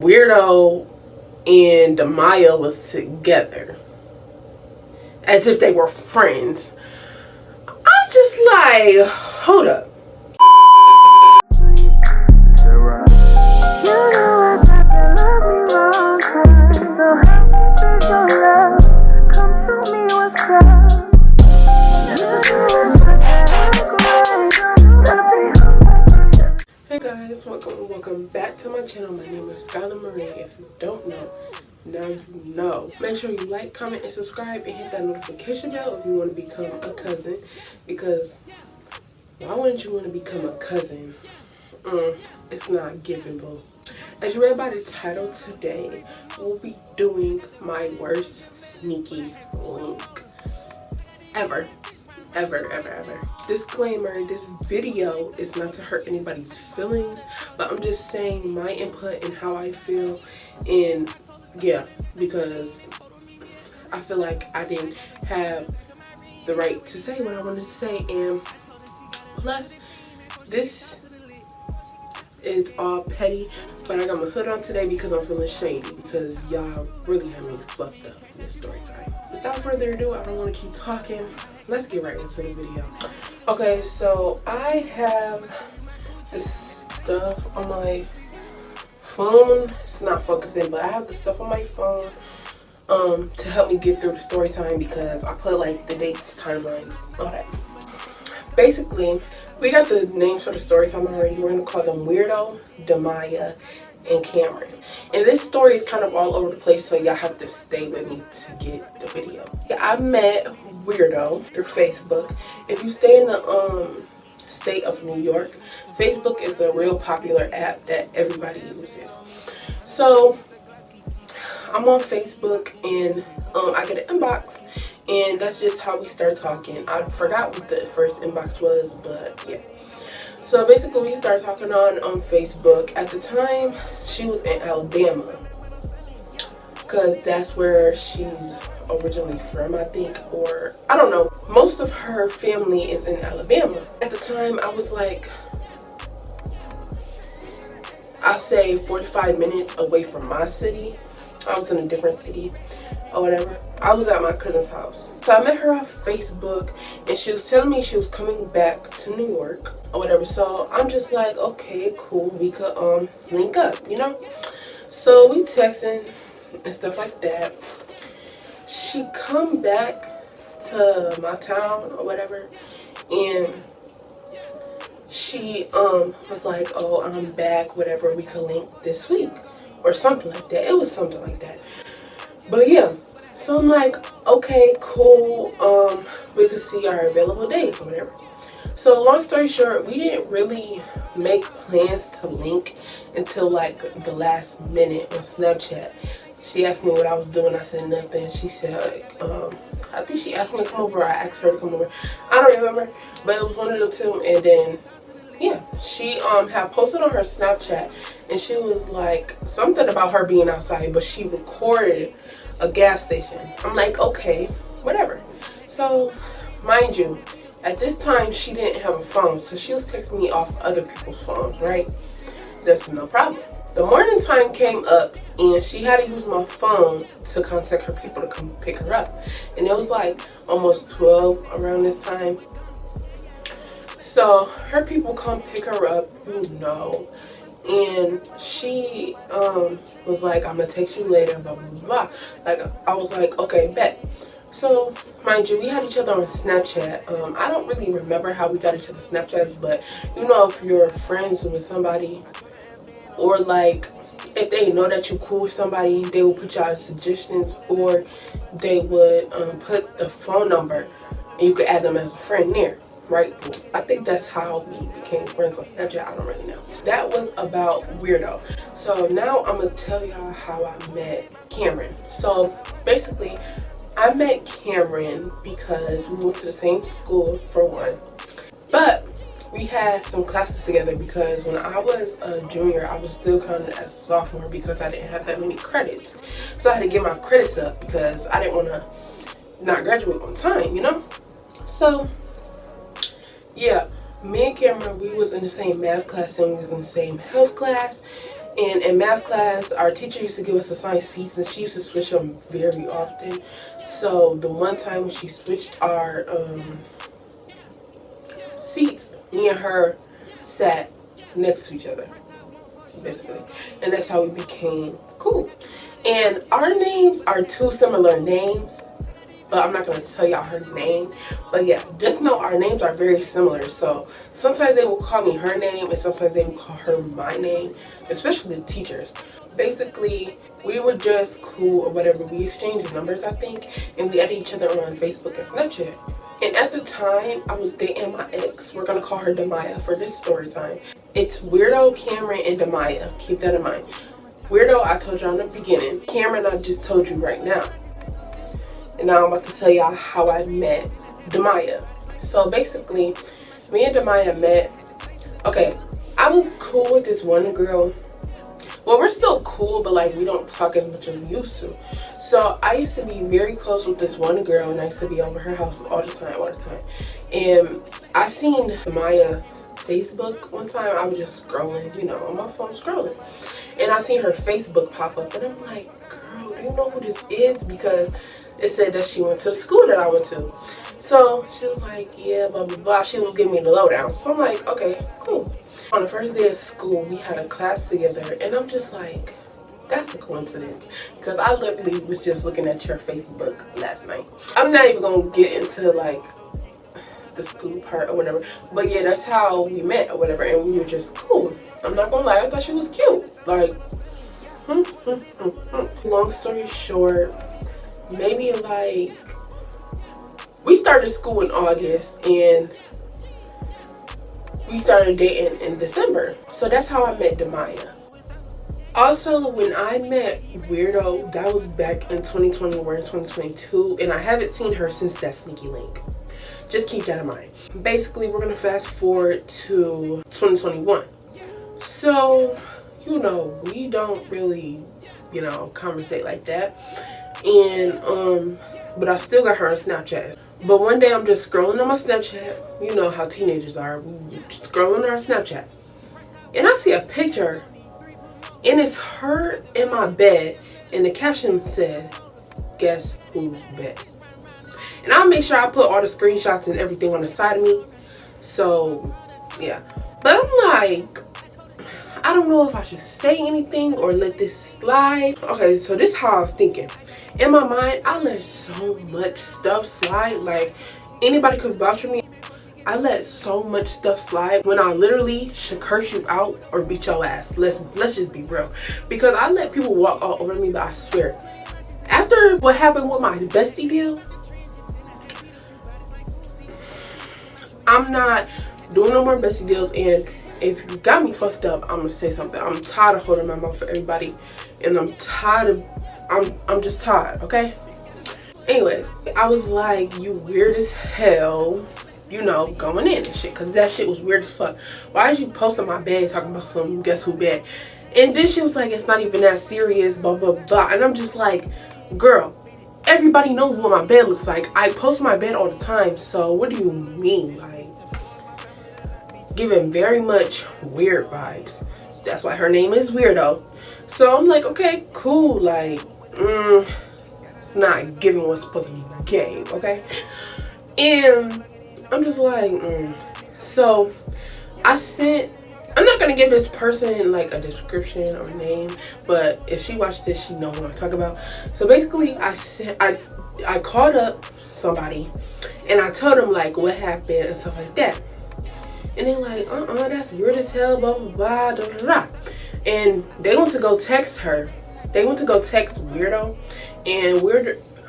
Weirdo and Demaya was together as if they were friends. I'm just like, hold up. Hey guys, welcome back to my channel. My name is Skylar Marie. If you don't know, now you know. Make sure you like, comment, and subscribe, and hit that notification bell if you want to become a cousin. Because why wouldn't you want to become a cousin? It's not giving, boo. As you read by the title, today we'll be doing my worst sneaky link ever. Disclaimer, this video is not to hurt anybody's feelings, but I'm just saying my input and how I feel, and yeah, because I feel like I didn't have the right to say what I wanted to say, and plus this is all petty, but I got my hood on today because I'm feeling shady, because y'all really have me fucked up in this story time. Without further ado, I don't want to keep talking. Let's get right into the video. Okay, so I have this stuff on my phone. It's not focusing, but I have the stuff on my phone to help me get through the story time, because I put like the dates, timelines, all that. Basically, we got the names for the story time already. We're gonna call them Weirdo, Demaya, and Cameron. And this story is kind of all over the place, so y'all have to stay with me to get the video. Yeah, I met Weirdo through Facebook. If you stay in the state of New York, Facebook is a real popular app that everybody uses. So I'm on Facebook, and I get an inbox, and that's just how we start talking. I forgot what the first inbox was, but yeah. So basically we started talking on Facebook. At the time, she was in Alabama, because that's where she's originally from, I think, or I don't know. Most of her family is in Alabama. At the time, I was like, I'll say 45 minutes away from my city. I was in a different city or whatever. I was at my cousin's house. So I met her on Facebook, and she was telling me she was coming back to New York or whatever. So I'm just like, okay, cool, we could link up, you know? So we texting and stuff like that. She come back to my town or whatever, and she was like, oh, I'm back, whatever, we could link this week or something like that. It was something like that. But yeah, so I'm like, okay, cool, we could see our available days or whatever. So long story short, we didn't really make plans to link until like the last minute on Snapchat. She asked me what I was doing. I said nothing. She said, I think she asked me to come over, or I asked her to come over. I don't remember, but it was one of the two. And then yeah, she had posted on her Snapchat, and she was like something about her being outside, but she recorded a gas station. I'm like, okay, whatever. So mind you, at this time she didn't have a phone, so she was texting me off other people's phones, right? That's no problem. The morning time came up, and she had to use my phone to contact her people to come pick her up, and it was like almost 12 around this time. So her people come pick her up, you know, and she was like, I'm gonna text you later, blah blah blah. Like, I was like, okay, bet. So mind you, we had each other on Snapchat. I don't really remember how we got each other Snapchats, but you know, if you're friends with somebody, or like if they know that you're cool with somebody, they will put y'all in suggestions, or they would put the phone number and you could add them as a friend there. Right? I think that's how we became friends on Snapchat. I don't really know. That was about Weirdo. So now I'm going to tell y'all how I met Cameron. So basically, I met Cameron because we went to the same school, for one. But we had some classes together, because when I was a junior, I was still counted as a sophomore because I didn't have that many credits. So I had to get my credits up because I didn't want to not graduate on time, you know? So yeah, me and Cameron, we was in the same math class, and we was in the same health class, And in math class, our teacher used to give us assigned seats, and she used to switch them very often. So the one time when she switched our seats, me and her sat next to each other, basically. And that's how we became cool. And our names are two similar names, but I'm not going to tell y'all her name. But yeah, just know our names are very similar. So sometimes they will call me her name, and sometimes they will call her my name, especially the teachers. Basically, we were just cool or whatever. We exchanged numbers, I think, and we added each other on Facebook and Snapchat. And at the time, I was dating my ex. We're going to call her Demaya for this story time. It's Weirdo, Cameron, and Demaya. Keep that in mind. Weirdo, I told y'all in the beginning. Cameron, I just told you right now. And now I'm about to tell y'all how I met Demaya. So basically, me and Demaya met. Okay, I was cool with this one girl. Well, we're still cool, but like we don't talk as much as we used to. So I used to be very close with this one girl, and I used to be over her house all the time. And I seen Demaya Facebook one time. I was just scrolling, you know, on my phone scrolling. And I seen her Facebook pop up, and I'm like, girl, do you know who this is? Because it said that she went to the school that I went to. So she was like, yeah, blah, blah, blah. She was giving me the lowdown. So I'm like, okay, cool. On the first day of school, we had a class together, and I'm just like, that's a coincidence. Because I literally was just looking at your Facebook last night. I'm not even going to get into, like, the school part or whatever. But yeah, that's how we met or whatever, and we were just cool. I'm not going to lie, I thought she was cute. Like, long story short, maybe like we started school in August and we started dating in December. So that's how I met Demaya. Also, when I met Weirdo, that was back in 2020, we're in 2022, and I haven't seen her since that sneaky link. Just keep that in mind. Basically, we're gonna fast forward to 2021. So, you know, we don't really, you know, conversate like that. And but I still got her on Snapchat. But one day I'm just scrolling on my Snapchat. You know how teenagers are. We scrolling on our Snapchat. And I see a picture. And it's her in my bed. And the caption said, guess whose bed? And I'll make sure I put all the screenshots and everything on the side of me. So, yeah. But I'm like, I don't know if I should say anything or let this slide. Okay, so this is how I was thinking. In my mind, I let so much stuff slide. Like, anybody could vouch for me. I let so much stuff slide when I literally should curse you out or beat your ass. Let's just be real. Because I let people walk all over me, but I swear, after what happened with my bestie deal, I'm not doing no more bestie deals. And if you got me fucked up, I'm gonna say something. I'm tired of holding my mouth for everybody, and I'm tired of I'm just tired, okay? Anyways, I was like, you weird as hell, you know, going in and shit, because that shit was weird as fuck. Why did you post on my bed talking about some guess who bed? And then she was like, it's not even that serious, blah, blah, blah. And I'm just like, girl, everybody knows what my bed looks like. I post my bed all the time, so what do you mean? Like, giving very much weird vibes. That's why her name is Weirdo. So I'm like, okay, cool, like, it's not giving what's supposed to be gay, okay? And I'm just like, So I'm not gonna give this person like a description or name, but if she watched this, she knows what I'm talking about. So basically, I called up somebody and I told them like what happened and stuff like that. And they're like, that's weird as hell, blah, blah, blah, da, da, da. And they went to go text her. They went to go text Weirdo, and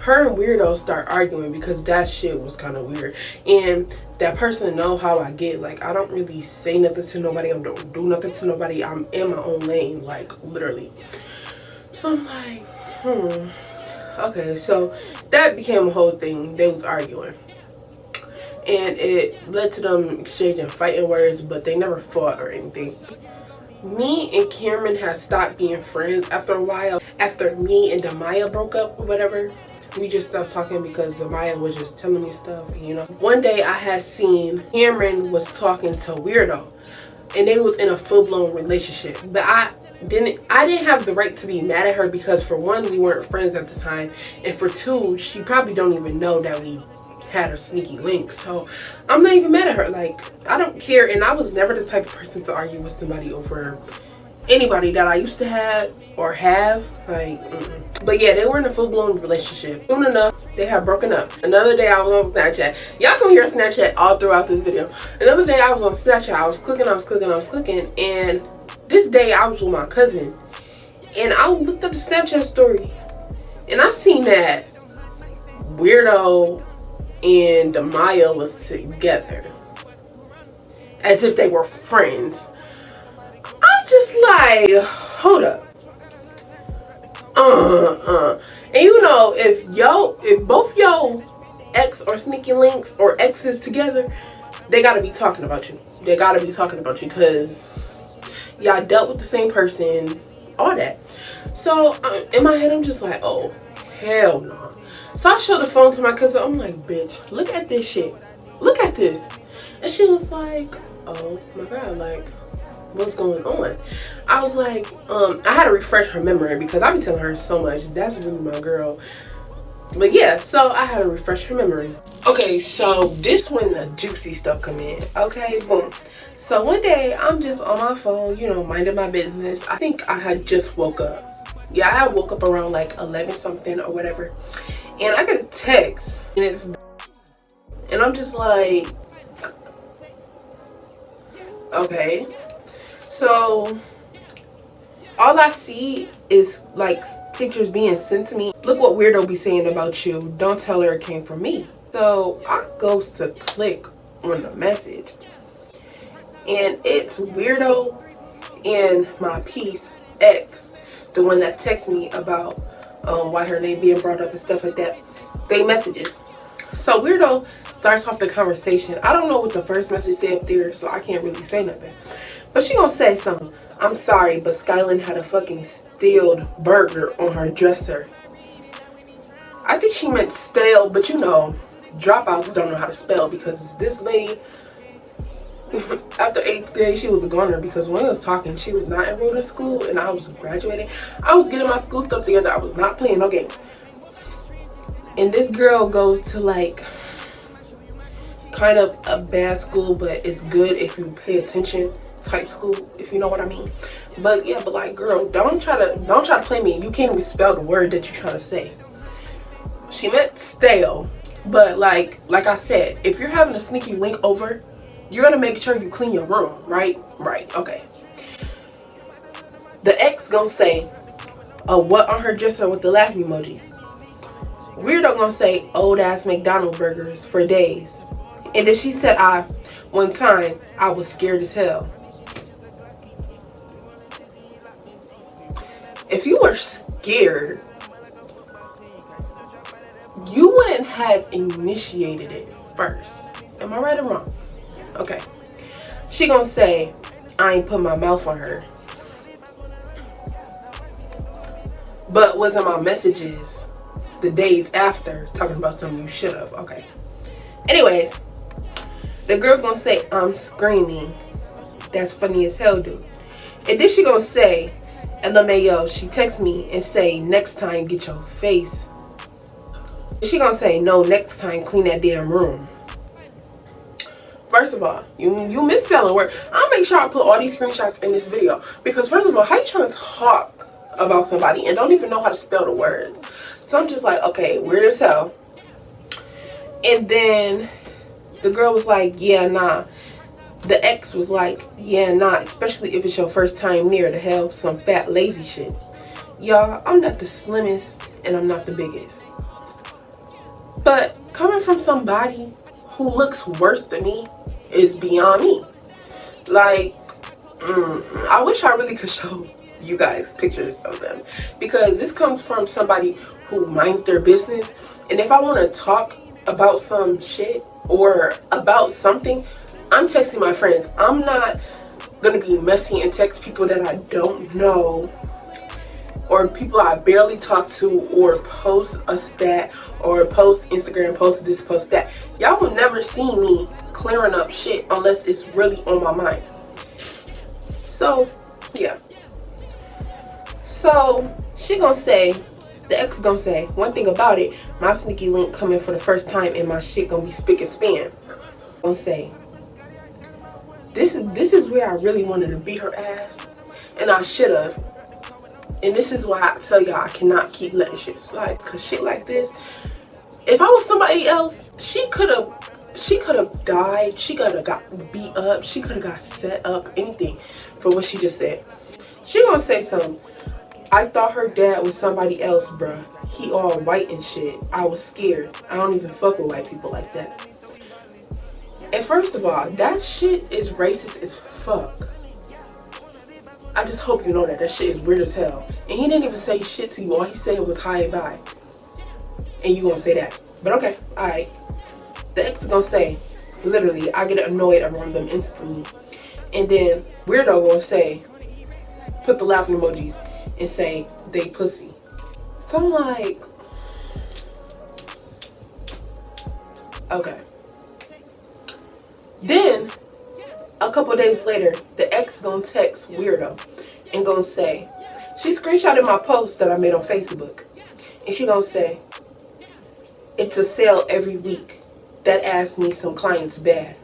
her and Weirdo start arguing because that shit was kind of weird. And that person know how I get. Like, I don't really say nothing to nobody. I don't do nothing to nobody. I'm in my own lane, like, literally. So I'm like, okay. So that became a whole thing. They was arguing. And it led to them exchanging fighting words, but they never fought or anything. Me and Cameron had stopped being friends after a while. After me and Demaya broke up or whatever, we just stopped talking because Demaya was just telling me stuff, you know. One day I had seen Cameron was talking to Weirdo, and they was in a full-blown relationship. But I didn't have the right to be mad at her because for one, we weren't friends at the time, and for two, she probably don't even know that we had a sneaky link. So I'm not even mad at her. Like, I don't care, and I was never the type of person to argue with somebody over anybody that I used to have or have. Like, but yeah, they were in a full-blown relationship. Soon enough, they had broken up. Another day I was on Snapchat. Y'all can hear Snapchat all throughout this video. Another day I was on Snapchat. I was clicking, and this day I was with my cousin, and I looked at the Snapchat story, and I seen that Weirdo and Demaya was together, as if they were friends. I'm just like, hold up. And you know, if both yo ex or sneaky links or exes together, they gotta be talking about you. They gotta be talking about you because y'all dealt with the same person, all that. So in my head, I'm just like, oh, hell no. So I showed the phone to my cousin. I'm like, bitch, look at this shit. Look at this. And she was like, oh my God, like, what's going on? I was like, I had to refresh her memory because I've been telling her so much. That's really my girl. But yeah, so I had to refresh her memory. Okay, so this when the juicy stuff come in. Okay, boom. So one day I'm just on my phone, you know, minding my business. I think I had just woke up. Yeah, I had woke up around like 11 something or whatever. And I get a text and I'm just like, okay. So all I see is like pictures being sent to me. Look what Weirdo be saying about you. Don't tell her it came from me. So I goes to click on the message, and it's Weirdo and my piece ex, the one that texted me about why her name being brought up and stuff like that. They messages. So Weirdo starts off the conversation. I don't know what the first message said up there, so I can't really say nothing. But she gonna say something. I'm sorry, but Skyline had a fucking stale burger on her dresser. I think she meant stale, but you know, dropouts don't know how to spell because this lady, after 8th grade, she was a goner because when I was talking, she was not enrolled in school and I was graduating. I was getting my school stuff together. I was not playing no game. And this girl goes to like kind of a bad school, but it's good if you pay attention type school, if you know what I mean. But yeah, but like, girl, don't try to play me. You can't even spell the word that you're trying to say. She meant stale, but like I said, if you're having a sneaky link over, you're gonna make sure you clean your room, right? Right, okay. The ex gonna say, what on her dresser with the laughing emoji. Weirdo gonna say old ass McDonald's burgers for days. And then she said, one time I was scared as hell. If you were scared, you wouldn't have initiated it first. Am I right or wrong? Okay. She gonna say, I ain't put my mouth on her. But was in my messages the days after talking about something you should have. Okay. Anyways, the girl gonna say, I'm screaming. That's funny as hell, dude. And then she gonna say, LMAO, she texts me and say, next time get your face. She gonna say, no, next time clean that damn room. First of all, you misspelling word. I'll make sure I put all these screenshots in this video. Because first of all, how you trying to talk about somebody and don't even know how to spell the words? So I'm just like, okay, weird as hell. And then the girl was like, yeah, nah. The ex was like, yeah, nah, especially if it's your first time near the hell, some fat lazy shit. Y'all, I'm not the slimmest and I'm not the biggest. But coming from somebody who looks worse than me is beyond me. Like, I wish I really could show you guys pictures of them. Because this comes from somebody who minds their business. And if I want to talk about some shit or about something, I'm texting my friends. I'm not going to be messy and text people that I don't know or people I barely talk to or post a stat or post Instagram, post this, post that. Y'all will never see me clearing up shit unless it's really on my mind. So, yeah. So she gonna say, the ex gonna say, one thing about it, my sneaky link coming for the first time and my shit gonna be spick and span. Gonna say, this is where I really wanted to beat her ass, and I should have. And this is why I tell y'all I cannot keep letting shit slide, cause shit like this, if I was somebody else, she could have died, she could have got beat up, she could have got set up, anything for what she just said. She gonna say something. I thought her dad was somebody else, bruh. He all white and shit. I was scared. I don't even fuck with white people like that. And first of all, that shit is racist as fuck. I just hope you know that. That shit is weird as hell. And he didn't even say shit to you. All he said was hi and bye. And you gonna say that. But okay, alright. The ex is gonna say, literally, I get annoyed around them instantly. And then weirdo gonna say, put the laughing emojis and say they pussy. So I'm like, okay. Then a couple days later, the ex gonna text weirdo and gonna say, she screenshotted my post that I made on Facebook, and she gonna say, it's a sale every week. That ass needs some clients bad.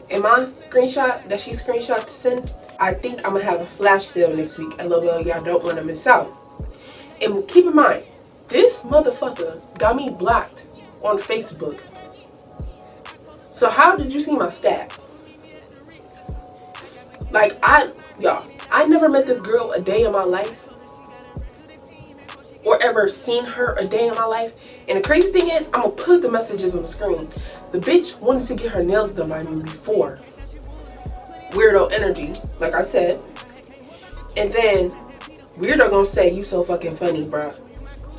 In my screenshot that she screenshot to send, I think I'm gonna have a flash sale next week. LOL, y'all don't want to miss out. And keep in mind, this motherfucker got me blocked on Facebook. So how did you see my stat? Like, y'all, I never met this girl a day in my life, or ever seen her a day in my life. And the crazy thing is, I'm gonna put the messages on the screen. The bitch wanted to get her nails done by me before. Weirdo energy, like I said. And then weirdo gonna say, you so fucking funny, bruh.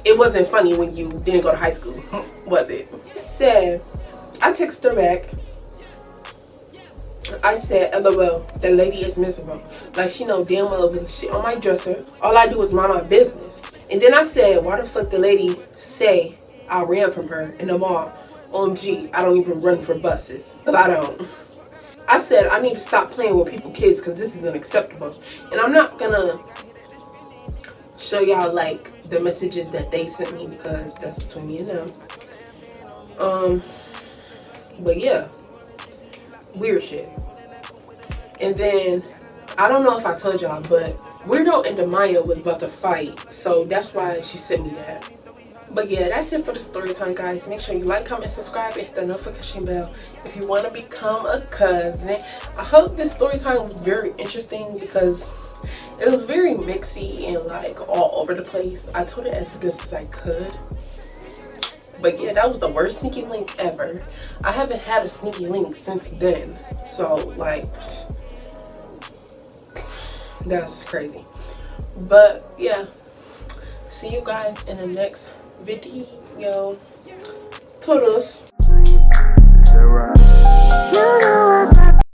It wasn't funny when you didn't go to high school, was it? Said, I texted her back. I said, LOL, that lady is miserable. Like, she know damn well it was shit on my dresser. All I do is mind my business. And then I said, why the fuck the lady say I ran from her in the mall? OMG, I don't even run for buses. But I don't. I said, I need to stop playing with people's kids because this is unacceptable. And I'm not gonna show y'all, like, the messages that they sent me because that's between me and them. But yeah. Weird shit. And then, I don't know if I told y'all, but Weirdo and Demaya was about to fight. So that's why she sent me that. But yeah, that's it for the story time, guys. Make sure you like, comment, subscribe, and hit the notification bell if you want to become a cousin. I hope this story time was very interesting because it was very mixy and like all over the place. I told it as best as I could. But yeah, that was the worst sneaky link ever. I haven't had a sneaky link since then. So like, that's crazy. But yeah, see you guys in the next video. Toodles.